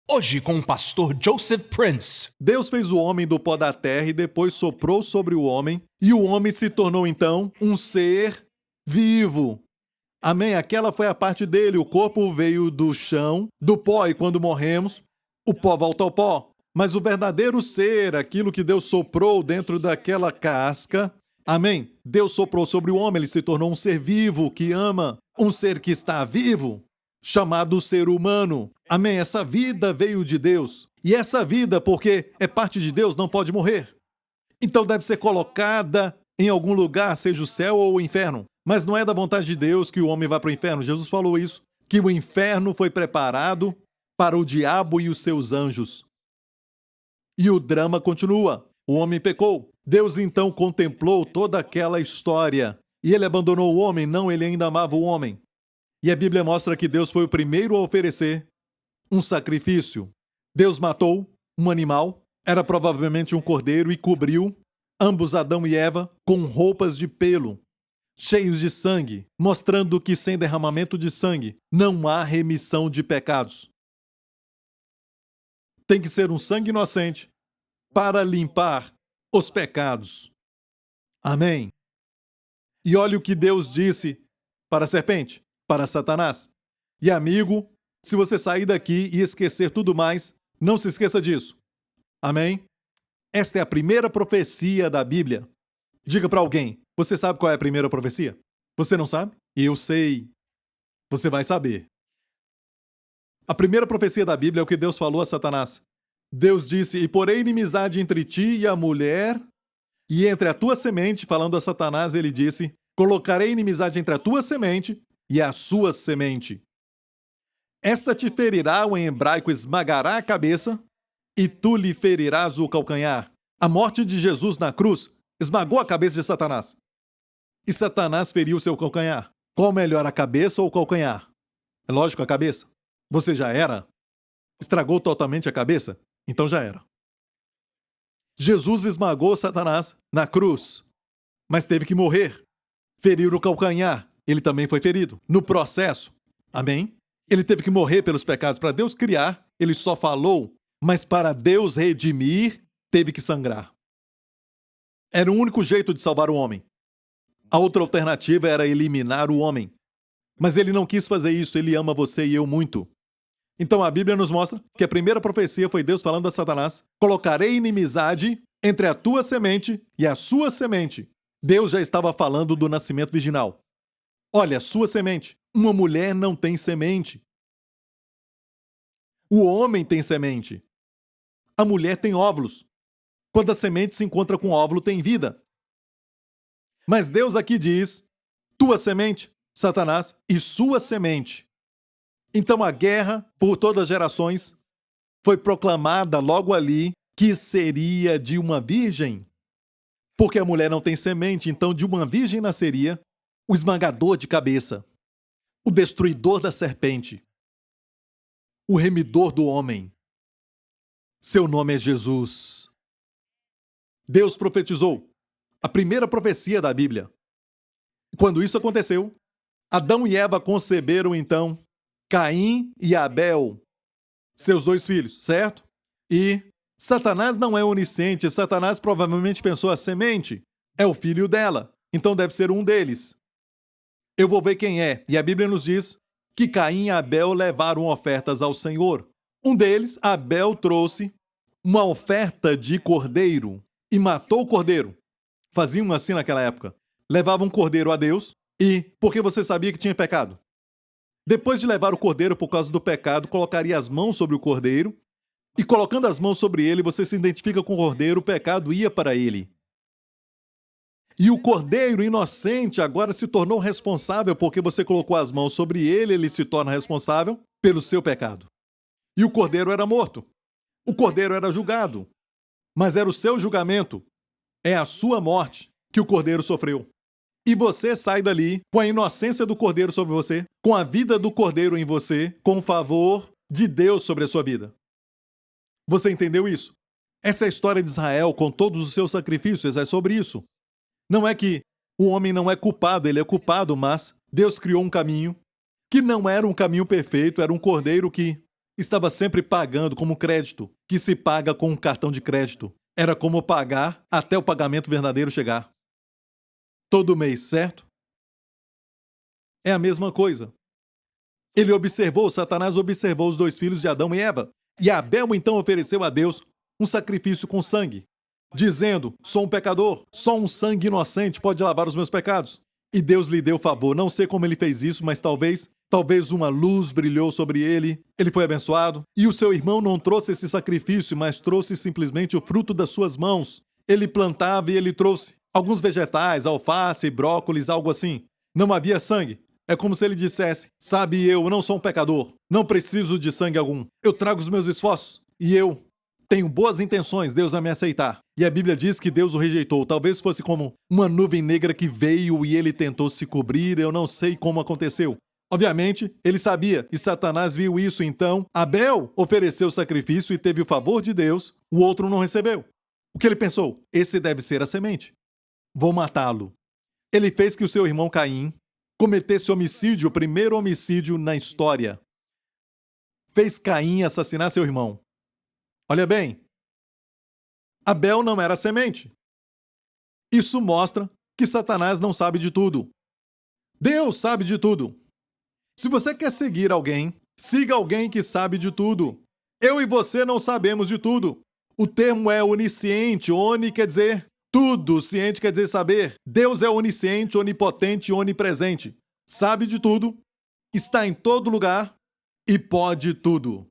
Hoje com o pastor Joseph Prince. Deus fez o homem do pó da terra e depois soprou sobre o homem, e o homem se tornou então um ser vivo. Amém? Aquela foi a parte dele. O corpo veio do chão, do pó, e quando morremos, o pó volta ao pó. Mas o verdadeiro ser, aquilo que Deus soprou dentro daquela casca, amém? Deus soprou sobre o homem, ele se tornou um ser vivo que ama, um ser que está vivo, chamado ser humano. Amém? Essa vida veio de Deus. E essa vida, porque é parte de Deus, não pode morrer. Então deve ser colocada em algum lugar, seja o céu ou o inferno. Mas não é da vontade de Deus que o homem vá para o inferno. Jesus falou isso, que o inferno foi preparado para o diabo e os seus anjos. E o drama continua. O homem pecou. Deus então contemplou toda aquela história. E ele abandonou o homem? Não, ele ainda amava o homem. E a Bíblia mostra que Deus foi o primeiro a oferecer um sacrifício. Deus matou um animal, era provavelmente um cordeiro, e cobriu ambos Adão e Eva com roupas de pelo, cheios de sangue, mostrando que sem derramamento de sangue não há remissão de pecados. Tem que ser um sangue inocente para limpar os pecados. Amém. E olha o que Deus disse para a serpente, para Satanás. E amigo, se você sair daqui e esquecer tudo mais, não se esqueça disso. Amém? Esta é a primeira profecia da Bíblia. Diga para alguém, você sabe qual é a primeira profecia? Você não sabe? Eu sei. Você vai saber. A primeira profecia da Bíblia é o que Deus falou a Satanás. Deus disse, e porém inimizade entre ti e a mulher, e entre a tua semente, falando a Satanás, ele disse, colocarei inimizade entre a tua semente e a sua semente. Esta te ferirá, o em hebraico esmagará a cabeça, e tu lhe ferirás o calcanhar. A morte de Jesus na cruz esmagou a cabeça de Satanás. E Satanás feriu seu calcanhar. Qual melhor, a cabeça ou o calcanhar? É lógico, a cabeça. Você já era? Estragou totalmente a cabeça? Então já era. Jesus esmagou Satanás na cruz, mas teve que morrer. Ferir o calcanhar. Ele também foi ferido. No processo. Amém? Ele teve que morrer pelos pecados. Para Deus criar, ele só falou, mas para Deus redimir, teve que sangrar. Era o único jeito de salvar o homem. A outra alternativa era eliminar o homem. Mas ele não quis fazer isso, ele ama você e eu muito. Então a Bíblia nos mostra que a primeira profecia foi Deus falando a Satanás, colocarei inimizade entre a tua semente e a sua semente. Deus já estava falando do nascimento virginal. Olha, sua semente. Uma mulher não tem semente. O homem tem semente. A mulher tem óvulos. Quando a semente se encontra com o óvulo, tem vida. Mas Deus aqui diz, tua semente, Satanás, e sua semente. Então a guerra por todas as gerações foi proclamada logo ali que seria de uma virgem. Porque a mulher não tem semente, então de uma virgem nasceria o esmagador de cabeça, o destruidor da serpente, o remidor do homem. Seu nome é Jesus. Deus profetizou a primeira profecia da Bíblia. Quando isso aconteceu, Adão e Eva conceberam então Caim e Abel, seus dois filhos, certo? E Satanás não é onisciente, Satanás provavelmente pensou a semente é o filho dela, então deve ser um deles. Eu vou ver quem é, e a Bíblia nos diz que Caim e Abel levaram ofertas ao Senhor. Um deles, Abel, trouxe uma oferta de cordeiro e matou o cordeiro. Faziam assim naquela época. Levavam um cordeiro a Deus e, porque você sabia que tinha pecado. Depois de levar o cordeiro por causa do pecado, colocaria as mãos sobre o cordeiro e, colocando as mãos sobre ele, você se identifica com o cordeiro, o pecado ia para ele. E o cordeiro inocente agora se tornou responsável porque você colocou as mãos sobre ele, ele se torna responsável pelo seu pecado. E o cordeiro era morto. O cordeiro era julgado. Mas era o seu julgamento. É a sua morte que o cordeiro sofreu. E você sai dali com a inocência do cordeiro sobre você, com a vida do cordeiro em você, com o favor de Deus sobre a sua vida. Você entendeu isso? Essa é a história de Israel com todos os seus sacrifícios, é sobre isso. Não é que o homem não é culpado, ele é culpado, mas Deus criou um caminho que não era um caminho perfeito, era um cordeiro que estava sempre pagando como crédito, que se paga com um cartão de crédito. Era como pagar até o pagamento verdadeiro chegar. Todo mês, certo? É a mesma coisa. Satanás observou os dois filhos de Adão e Eva. E Abel então ofereceu a Deus um sacrifício com sangue, dizendo: sou um pecador, só um sangue inocente pode lavar os meus pecados. E Deus lhe deu favor. Não sei como ele fez isso, mas talvez uma luz brilhou sobre ele, ele foi abençoado. E o seu irmão não trouxe esse sacrifício, mas trouxe simplesmente o fruto das suas mãos. Ele plantava e ele trouxe alguns vegetais, alface, brócolis, algo assim. Não havia sangue. É como se ele dissesse: sabe, eu não sou um pecador, não preciso de sangue algum. Eu trago os meus esforços e eu tenho boas intenções, Deus vai me aceitar. E a Bíblia diz que Deus o rejeitou. Talvez fosse como uma nuvem negra que veio e ele tentou se cobrir. Eu não sei como aconteceu. Obviamente, ele sabia e Satanás viu isso. Então, Abel ofereceu o sacrifício e teve o favor de Deus. O outro não recebeu. O que ele pensou? Esse deve ser a semente. Vou matá-lo. Ele fez que o seu irmão Caim cometesse homicídio, o primeiro homicídio na história. Fez Caim assassinar seu irmão. Olha bem, Abel não era semente. Isso mostra que Satanás não sabe de tudo. Deus sabe de tudo. Se você quer seguir alguém, siga alguém que sabe de tudo. Eu e você não sabemos de tudo. O termo é onisciente. Oni quer dizer tudo, ciente quer dizer saber. Deus é onisciente, onipotente e onipresente. Sabe de tudo, está em todo lugar e pode tudo.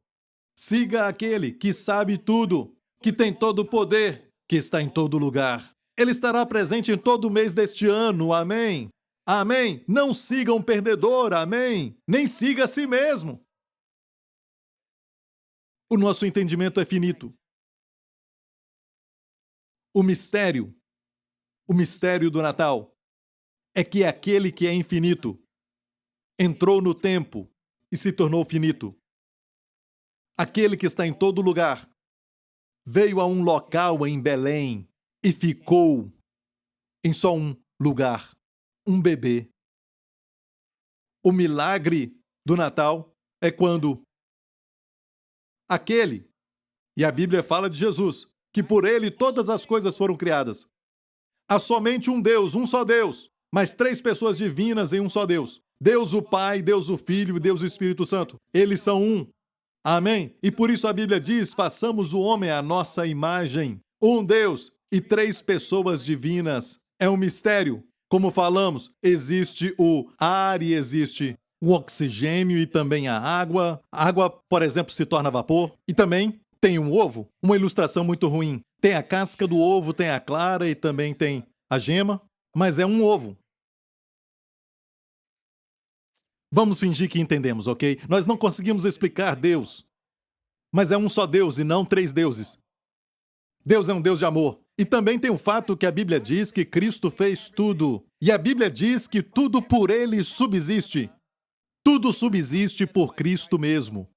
Siga aquele que sabe tudo, que tem todo o poder, que está em todo lugar. Ele estará presente em todo mês deste ano, amém? Amém? Não siga um perdedor, amém? Nem siga a si mesmo. O nosso entendimento é finito. O mistério do Natal é que aquele que é infinito entrou no tempo e se tornou finito. Aquele que está em todo lugar veio a um local em Belém e ficou em só um lugar, um bebê. O milagre do Natal é quando aquele, e a Bíblia fala de Jesus, que por ele todas as coisas foram criadas. Há somente um Deus, um só Deus, mas três pessoas divinas em um só Deus. Deus o Pai, Deus o Filho e Deus o Espírito Santo. Eles são um. Amém? E por isso a Bíblia diz: façamos o homem à nossa imagem. Um Deus e três pessoas divinas. É um mistério. Como falamos, existe o ar e existe o oxigênio e também a água. A água, por exemplo, se torna vapor. E também tem um ovo. Uma ilustração muito ruim. Tem a casca do ovo, tem a clara e também tem a gema. Mas é um ovo. Vamos fingir que entendemos, ok? Nós não conseguimos explicar Deus. Mas é um só Deus e não três deuses. Deus é um Deus de amor. E também tem o fato que a Bíblia diz que Cristo fez tudo. E a Bíblia diz que tudo por ele subsiste. Tudo subsiste por Cristo mesmo.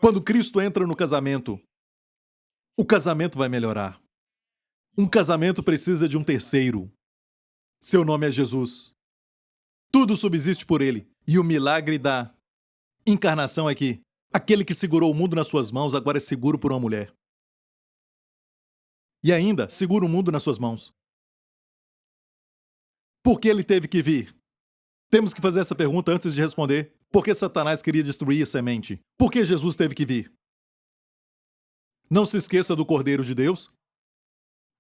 Quando Cristo entra no casamento, o casamento vai melhorar. Um casamento precisa de um terceiro. Seu nome é Jesus. Tudo subsiste por ele. E o milagre da encarnação é que aquele que segurou o mundo nas suas mãos agora é seguro por uma mulher. E ainda segura o mundo nas suas mãos. Por que ele teve que vir? Temos que fazer essa pergunta antes de responder. Por que Satanás queria destruir a semente? Por que Jesus teve que vir? Não se esqueça do Cordeiro de Deus.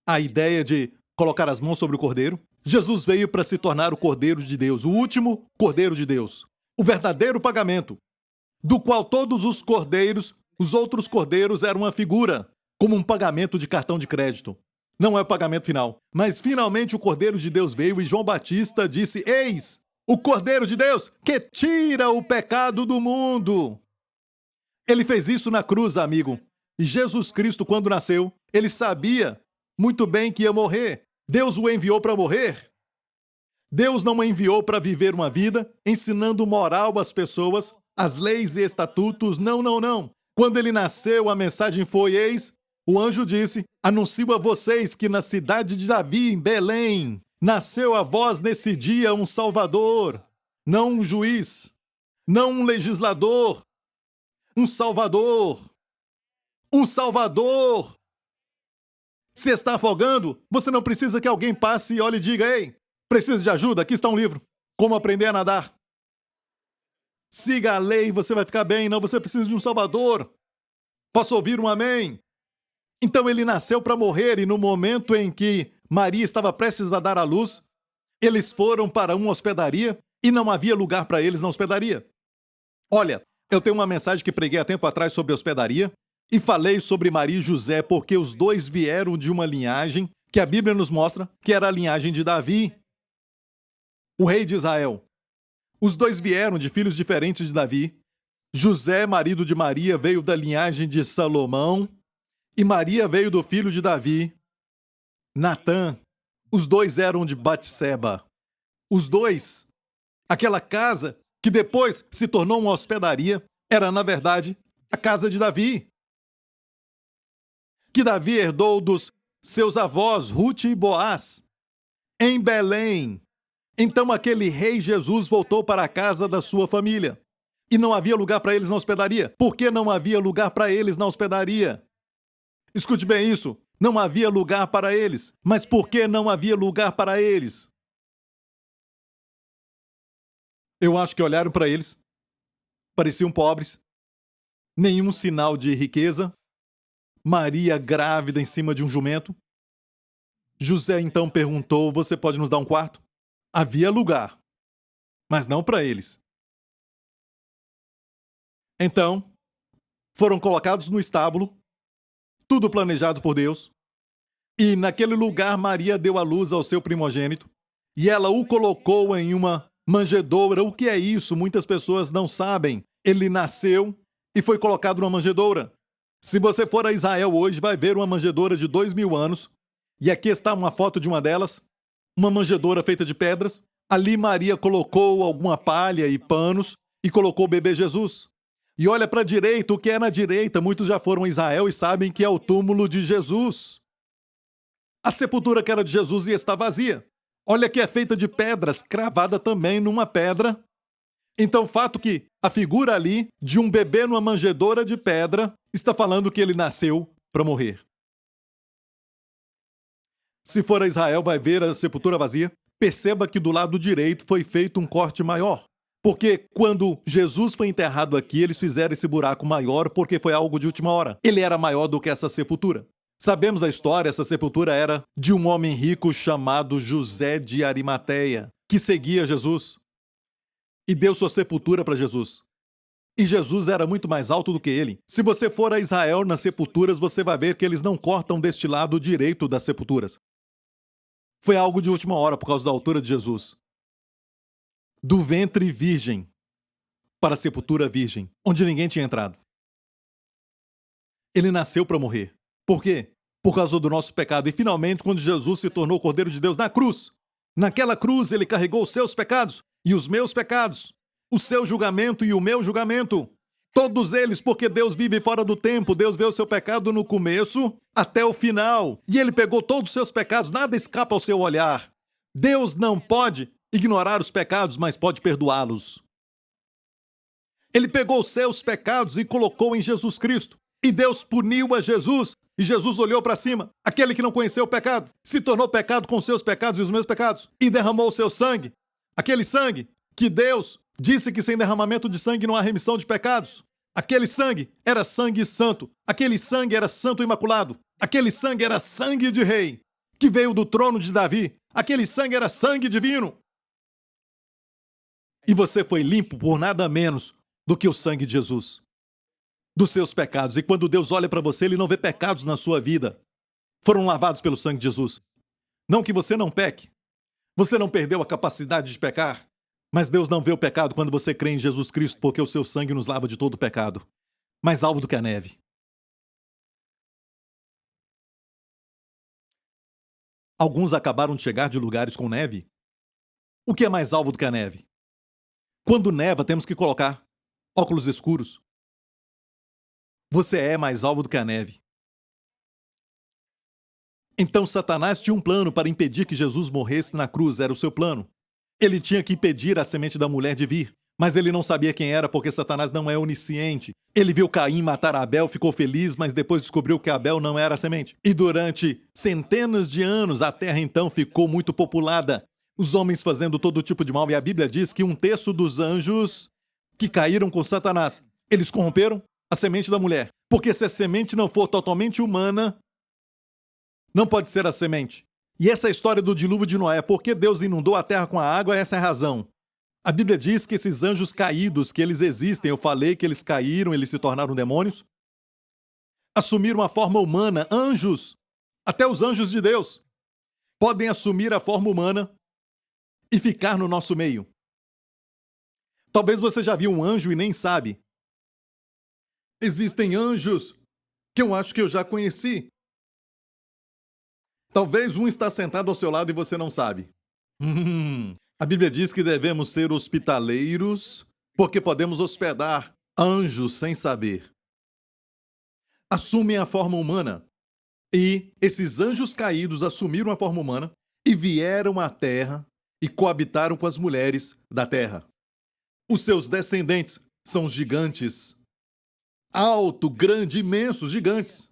A ideia de colocar as mãos sobre o Cordeiro. Jesus veio para se tornar o Cordeiro de Deus, o último Cordeiro de Deus. O verdadeiro pagamento, do qual todos os cordeiros, os outros cordeiros eram uma figura, como um pagamento de cartão de crédito. Não é o pagamento final. Mas finalmente o Cordeiro de Deus veio e João Batista disse: eis, o Cordeiro de Deus que tira o pecado do mundo. Ele fez isso na cruz, amigo. E Jesus Cristo, quando nasceu, ele sabia muito bem que ia morrer. Deus o enviou para morrer. Deus não o enviou para viver uma vida ensinando moral às pessoas, as leis e estatutos. Não, não, não. Quando ele nasceu, a mensagem foi: eis, o anjo disse, anuncio a vocês que na cidade de Davi, em Belém, nasceu a vós nesse dia um Salvador, não um juiz, não um legislador, um Salvador. Um Salvador. Se está afogando, você não precisa que alguém passe e olhe e diga: ei, precisa de ajuda? Aqui está um livro. Como aprender a nadar. Siga a lei, você vai ficar bem. Não, você precisa de um Salvador. Posso ouvir um amém? Então ele nasceu para morrer, e no momento em que Maria estava prestes a dar à luz, eles foram para uma hospedaria e não havia lugar para eles na hospedaria. Olha, eu tenho uma mensagem que preguei há tempo atrás sobre hospedaria e falei sobre Maria e José porque os dois vieram de uma linhagem que a Bíblia nos mostra que era a linhagem de Davi, o rei de Israel. Os dois vieram de filhos diferentes de Davi. José, marido de Maria, veio da linhagem de Salomão e Maria veio do filho de Davi, Natã. Os dois eram de Batseba. Os dois, aquela casa que depois se tornou uma hospedaria, era, na verdade, a casa de Davi, que Davi herdou dos seus avós, Ruth e Boaz, em Belém. Então aquele rei Jesus voltou para a casa da sua família. E não havia lugar para eles na hospedaria. Por que não havia lugar para eles na hospedaria? Escute bem isso. Não havia lugar para eles. Mas por que não havia lugar para eles? Eu acho que olharam para eles. Pareciam pobres. Nenhum sinal de riqueza. Maria grávida em cima de um jumento. José então perguntou: você pode nos dar um quarto? Havia lugar, mas não para eles. Então, foram colocados no estábulo, tudo planejado por Deus, e naquele lugar Maria deu à luz ao seu primogênito, e ela o colocou em uma manjedoura. O que é isso? Muitas pessoas não sabem. Ele nasceu e foi colocado numa manjedoura. Se você for a Israel hoje, vai ver uma manjedoura de 2000 anos, e aqui está uma foto de uma delas, uma manjedoura feita de pedras. Ali Maria colocou alguma palha e panos e colocou o bebê Jesus. E olha para a direita, o que é na direita? Muitos já foram a Israel e sabem que é o túmulo de Jesus. A sepultura que era de Jesus e está vazia. Olha que é feita de pedras, cravada também numa pedra. Então o fato que a figura ali de um bebê numa manjedoura de pedra está falando que ele nasceu para morrer. Se for a Israel, vai ver a sepultura vazia. Perceba que do lado direito foi feito um corte maior. Porque quando Jesus foi enterrado aqui, eles fizeram esse buraco maior porque foi algo de última hora. Ele era maior do que essa sepultura. Sabemos a história, essa sepultura era de um homem rico chamado José de Arimateia, que seguia Jesus e deu sua sepultura para Jesus. E Jesus era muito mais alto do que ele. Se você for a Israel nas sepulturas, você vai ver que eles não cortam deste lado direito das sepulturas. Foi algo de última hora por causa da altura de Jesus. Do ventre virgem para a sepultura virgem, onde ninguém tinha entrado. Ele nasceu para morrer. Por quê? Por causa do nosso pecado. E finalmente, quando Jesus se tornou Cordeiro de Deus na cruz, naquela cruz ele carregou os seus pecados e os meus pecados, o seu julgamento e o meu julgamento. Todos eles, porque Deus vive fora do tempo. Deus vê o seu pecado no começo até o final. E ele pegou todos os seus pecados, nada escapa ao seu olhar. Deus não pode ignorar os pecados, mas pode perdoá-los. Ele pegou os seus pecados e colocou em Jesus Cristo. E Deus puniu a Jesus. E Jesus olhou para cima. Aquele que não conheceu o pecado se tornou pecado com os seus pecados e os meus pecados. E derramou o seu sangue. Aquele sangue que Deus disse que sem derramamento de sangue não há remissão de pecados. Aquele sangue era sangue santo. Aquele sangue era santo imaculado. Aquele sangue era sangue de rei, que veio do trono de Davi. Aquele sangue era sangue divino. E você foi limpo por nada menos do que o sangue de Jesus, dos seus pecados. E quando Deus olha para você, ele não vê pecados na sua vida. Foram lavados pelo sangue de Jesus. Não que você não peque. Você não perdeu a capacidade de pecar. Mas Deus não vê o pecado quando você crê em Jesus Cristo, porque o seu sangue nos lava de todo o pecado. Mais alvo do que a neve. Alguns acabaram de chegar de lugares com neve. O que é mais alvo do que a neve? Quando neva, temos que colocar óculos escuros. Você é mais alvo do que a neve. Então Satanás tinha um plano para impedir que Jesus morresse na cruz. Era o seu plano. Ele tinha que impedir a semente da mulher de vir, Mas ele não sabia quem era porque Satanás não é onisciente. Ele viu Caim matar Abel, ficou feliz, mas depois descobriu que Abel não era a semente. E durante centenas de anos, a terra então ficou muito populada. Os homens fazendo todo tipo de mal. E a Bíblia diz que um terço dos anjos que caíram com Satanás, eles corromperam a semente da mulher. Porque se a semente não for totalmente humana, não pode ser a semente. E essa é a história do dilúvio de Noé. Porque Deus inundou a terra com a água, essa é a razão. A Bíblia diz que esses anjos caídos, que eles existem, eu falei que eles caíram, eles se tornaram demônios, assumiram a forma humana. Anjos, até os anjos de Deus, podem assumir a forma humana e ficar no nosso meio. Talvez você já viu um anjo e nem sabe. Existem anjos que eu acho que eu já conheci. Talvez um está sentado ao seu lado e você não sabe. A Bíblia diz que devemos ser hospitaleiros porque podemos hospedar anjos sem saber. Assumem a forma humana. E esses anjos caídos assumiram a forma humana e vieram à terra e coabitaram com as mulheres da terra. Os seus descendentes são gigantes. Alto, grande, imensos, gigantes.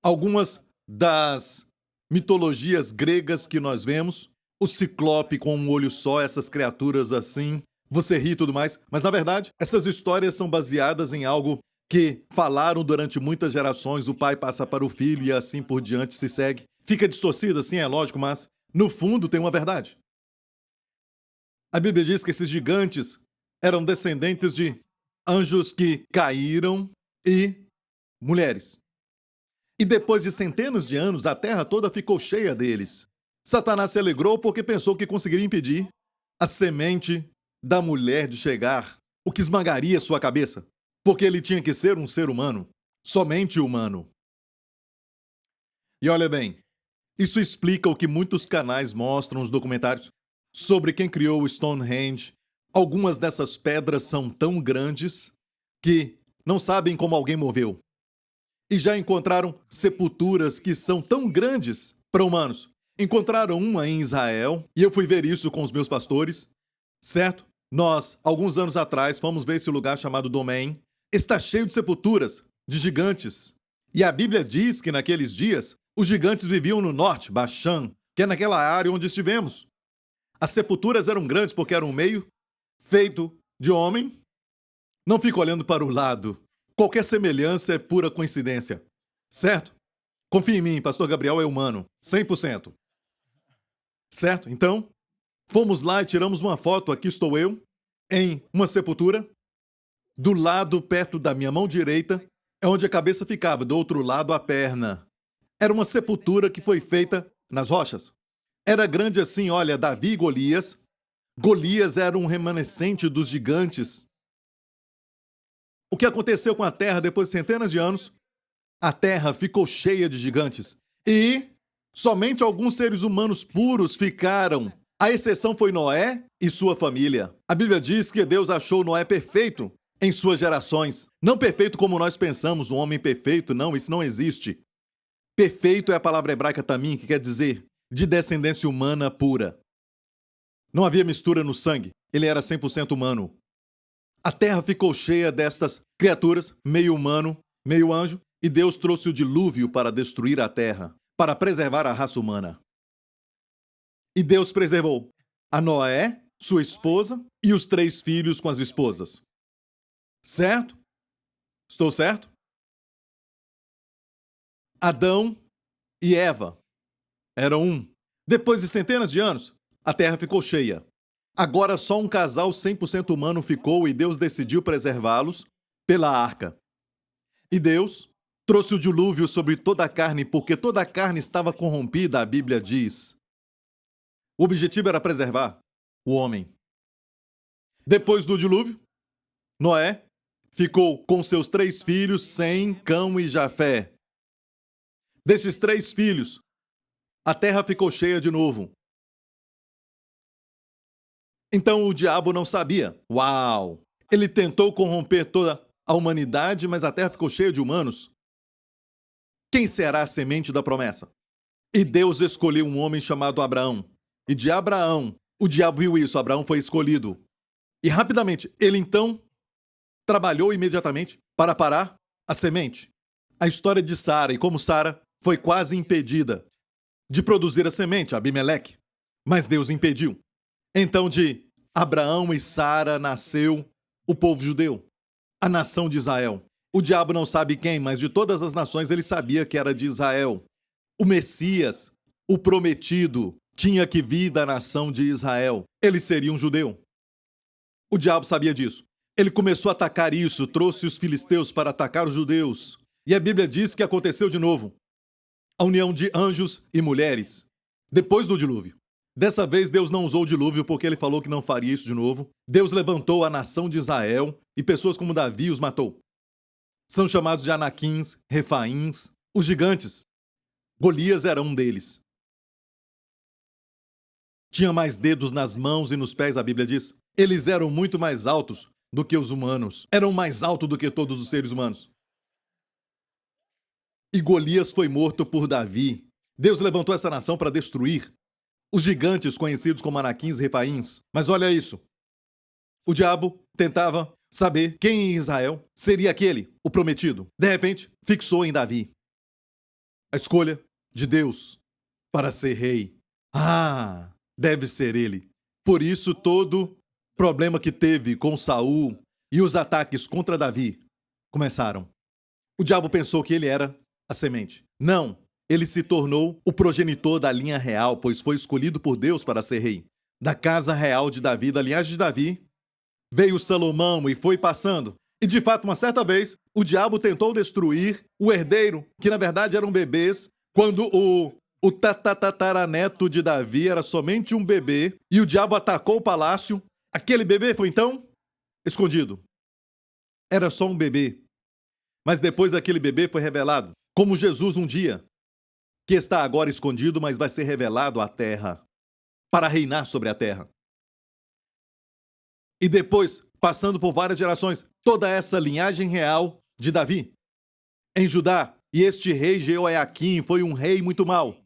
Algumas das mitologias gregas que nós vemos, o ciclope com um olho só, essas criaturas assim, você ri e tudo mais, mas na verdade, essas histórias são baseadas em algo que falaram durante muitas gerações, o pai passa para o filho e assim por diante se segue. Fica distorcido assim, é lógico, mas no fundo tem uma verdade. A Bíblia diz que esses gigantes eram descendentes de anjos que caíram e mulheres. E depois de centenas de anos, a terra toda ficou cheia deles. Satanás se alegrou porque pensou que conseguiria impedir a semente da mulher de chegar, o que esmagaria sua cabeça, porque ele tinha que ser um ser humano, somente humano. E olha bem, isso explica o que muitos canais mostram nos documentários sobre quem criou o Stonehenge. Algumas dessas pedras são tão grandes que não sabem como alguém moveu. E já encontraram sepulturas que são tão grandes para humanos. Encontraram uma em Israel, e eu fui ver isso com os meus pastores, certo? Nós, alguns anos atrás, fomos ver esse lugar chamado Domain. Está cheio de sepulturas, de gigantes. E a Bíblia diz que naqueles dias, os gigantes viviam no norte, Baixã, que é naquela área onde estivemos. As sepulturas eram grandes porque eram um meio feito de homem. Não fica olhando para o lado. Qualquer semelhança é pura coincidência. Certo? Confia em mim, pastor Gabriel é humano. 100%. Certo? Então, fomos lá e tiramos uma foto. Aqui estou eu, em uma sepultura. Do lado, perto da minha mão direita, é onde a cabeça ficava. Do outro lado, a perna. Era uma sepultura que foi feita nas rochas. Era grande assim, olha, Davi e Golias. Golias era um remanescente dos gigantes. O que aconteceu com a terra depois de centenas de anos? A terra ficou cheia de gigantes. E somente alguns seres humanos puros ficaram. A exceção foi Noé e sua família. A Bíblia diz que Deus achou Noé perfeito em suas gerações. Não perfeito como nós pensamos, um homem perfeito. Não, isso não existe. Perfeito é a palavra hebraica tamim, que quer dizer de descendência humana pura. Não havia mistura no sangue. Ele era 100% humano. A terra ficou cheia destas criaturas, meio humano, meio anjo, e Deus trouxe o dilúvio para destruir a terra, para preservar a raça humana. E Deus preservou a Noé, sua esposa, e os 3 filhos com as esposas. Certo? Estou certo? Adão e Eva eram um. Depois de centenas de anos, a terra ficou cheia. Agora só um casal 100% humano ficou e Deus decidiu preservá-los pela arca. E Deus trouxe o dilúvio sobre toda a carne, porque toda a carne estava corrompida, a Bíblia diz. O objetivo era preservar o homem. Depois do dilúvio, Noé ficou com seus 3 filhos, Sem, Cão e Jafé. Desses 3 filhos, a terra ficou cheia de novo. Então o diabo não sabia. Uau! Ele tentou corromper toda a humanidade, mas a terra ficou cheia de humanos. Quem será a semente da promessa? E Deus escolheu um homem chamado Abraão. E de Abraão, o diabo viu isso, Abraão foi escolhido. E rapidamente, ele então trabalhou imediatamente para parar a semente. A história de Sara e como Sara foi quase impedida de produzir a semente, Abimeleque. Mas Deus impediu. Então de Abraão e Sara nasceu o povo judeu, a nação de Israel. O diabo não sabe quem, mas de todas as nações ele sabia que era de Israel. O Messias, o prometido, tinha que vir da nação de Israel. Ele seria um judeu. O diabo sabia disso. Ele começou a atacar isso, trouxe os filisteus para atacar os judeus. E a Bíblia diz que aconteceu de novo. A união de anjos e mulheres, depois do dilúvio. Dessa vez Deus não usou o dilúvio porque ele falou que não faria isso de novo. Deus levantou a nação de Israel e pessoas como Davi os matou. São chamados de Anaquins, Refaíns, os gigantes. Golias era um deles. Tinha mais dedos nas mãos e nos pés, a Bíblia diz. Eles eram muito mais altos do que os humanos. Eram mais altos do que todos os seres humanos. E Golias foi morto por Davi. Deus levantou essa nação para destruir os gigantes conhecidos como Anaquins e Refaíns. Mas olha isso. O diabo tentava saber quem em Israel seria aquele, o prometido. De repente, fixou em Davi a escolha de Deus para ser rei. Ah, deve ser ele. Por isso, todo problema que teve com Saul e os ataques contra Davi começaram. O diabo pensou que ele era a semente. Não, ele se tornou o progenitor da linha real, pois foi escolhido por Deus para ser rei. Da casa real de Davi, da linhagem de Davi, veio Salomão e foi passando. E de fato, uma certa vez, o diabo tentou destruir o herdeiro, que na verdade eram bebês, quando o tatataraneto de Davi era somente um bebê, e o diabo atacou o palácio. Aquele bebê foi então escondido. Era só um bebê. Mas depois aquele bebê foi revelado, como Jesus um dia, que está agora escondido, mas vai ser revelado à terra, para reinar sobre a terra. E depois, passando por várias gerações, toda essa linhagem real de Davi, em Judá, e este rei Jeoiaquim foi um rei muito mau.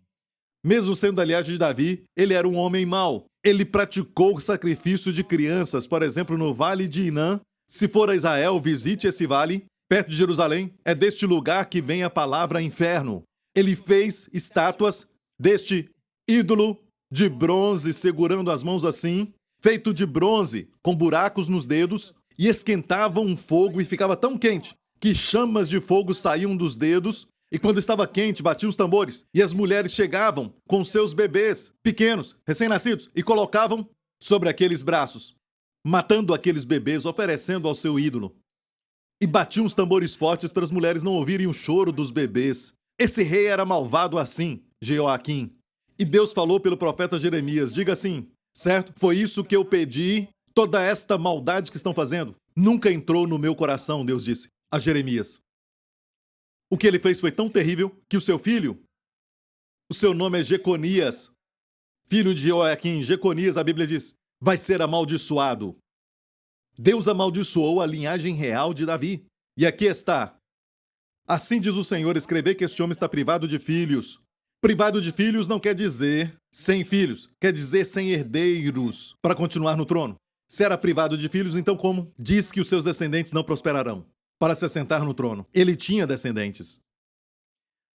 Mesmo sendo da linhagem de Davi, ele era um homem mau. Ele praticou sacrifício de crianças, por exemplo, no vale de Inã. Se for a Israel, visite esse vale, perto de Jerusalém. É deste lugar que vem a palavra inferno. Ele fez estátuas deste ídolo de bronze, segurando as mãos assim, feito de bronze, com buracos nos dedos, e esquentava um fogo e ficava tão quente que chamas de fogo saíam dos dedos, e quando estava quente, batiam os tambores, e as mulheres chegavam com seus bebês pequenos, recém-nascidos, e colocavam sobre aqueles braços, matando aqueles bebês, oferecendo ao seu ídolo. E batiam os tambores fortes para as mulheres não ouvirem o choro dos bebês. Esse rei era malvado assim, Jeoaquim. E Deus falou pelo profeta Jeremias, diga assim, certo? Foi isso que eu pedi, toda esta maldade que estão fazendo. Nunca entrou no meu coração, Deus disse a Jeremias. O que ele fez foi tão terrível que o seu filho, o seu nome é Jeconias, filho de Jeoaquim, Jeconias, a Bíblia diz, vai ser amaldiçoado. Deus amaldiçoou a linhagem real de Davi. E aqui está. Assim diz o Senhor, escrever que este homem está privado de filhos. Privado de filhos não quer dizer sem filhos, quer dizer sem herdeiros para continuar no trono. Se era privado de filhos, então como? Diz que os seus descendentes não prosperarão para se assentar no trono. Ele tinha descendentes.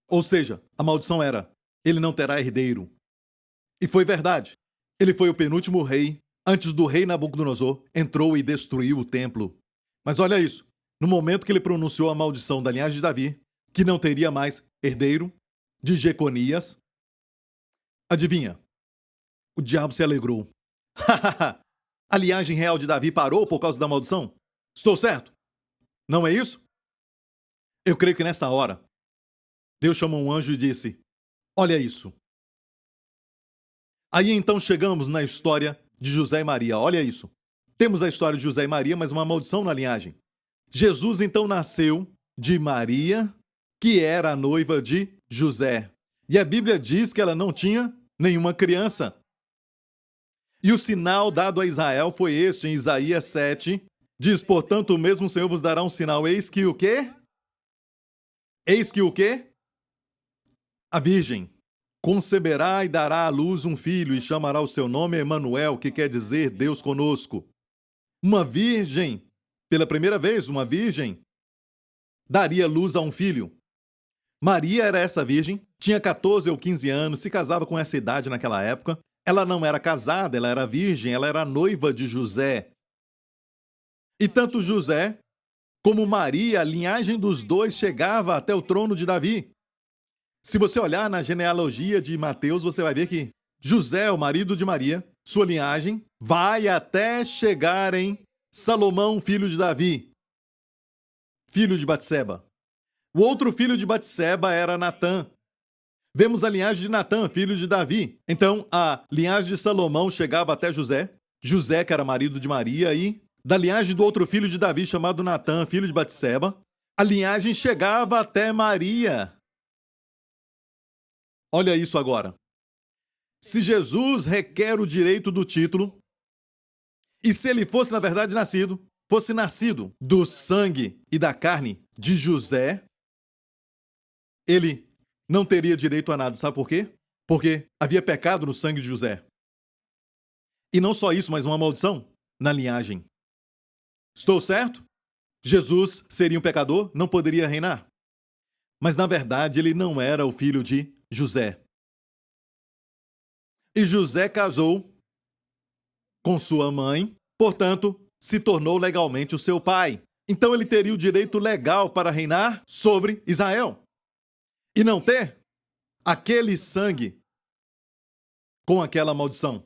Ou seja, a maldição era, ele não terá herdeiro. E foi verdade. Ele foi o penúltimo rei, antes do rei Nabucodonosor, entrou e destruiu o templo. Mas olha isso, no momento que ele pronunciou a maldição da linhagem de Davi, que não teria mais herdeiro, de Jeconias, adivinha? O diabo se alegrou. A linhagem real de Davi parou por causa da maldição? Estou certo? Não é isso? Eu creio que nessa hora, Deus chamou um anjo e disse, olha isso. Aí então chegamos na história de José e Maria, olha isso. Temos a história de José e Maria, mas uma maldição na linhagem. Jesus então nasceu de Maria, que era a noiva de José. E a Bíblia diz que ela não tinha nenhuma criança. E o sinal dado a Israel foi este, em Isaías 7, diz, portanto, o mesmo Senhor vos dará um sinal. Eis que o quê? Eis que o quê? A virgem conceberá e dará à luz um filho, e chamará o seu nome Emanuel, que quer dizer Deus conosco. Uma virgem, pela primeira vez, uma virgem, daria luz a um filho. Maria era essa virgem, tinha 14 ou 15 anos, se casava com essa idade naquela época. Ela não era casada, ela era virgem, ela era noiva de José. E tanto José como Maria, a linhagem dos dois chegava até o trono de Davi. Se você olhar na genealogia de Mateus, você vai ver que José, o marido de Maria, sua linhagem, vai até chegar em Salomão, filho de Davi, filho de Batseba. O outro filho de Batseba era Natã. Vemos a linhagem de Natã, filho de Davi. Então, a linhagem de Salomão chegava até José, José, que era marido de Maria, e da linhagem do outro filho de Davi, chamado Natã, filho de Batseba, a linhagem chegava até Maria. Olha isso agora. Se Jesus requer o direito do título, e se ele fosse, na verdade, fosse nascido do sangue e da carne de José, ele não teria direito a nada. Sabe por quê? Porque havia pecado no sangue de José. E não só isso, mas uma maldição na linhagem. Estou certo? Jesus seria um pecador, não poderia reinar. Mas, na verdade, ele não era o filho de José. E José casou com sua mãe, portanto, se tornou legalmente o seu pai. Então ele teria o direito legal para reinar sobre Israel. E não ter aquele sangue com aquela maldição.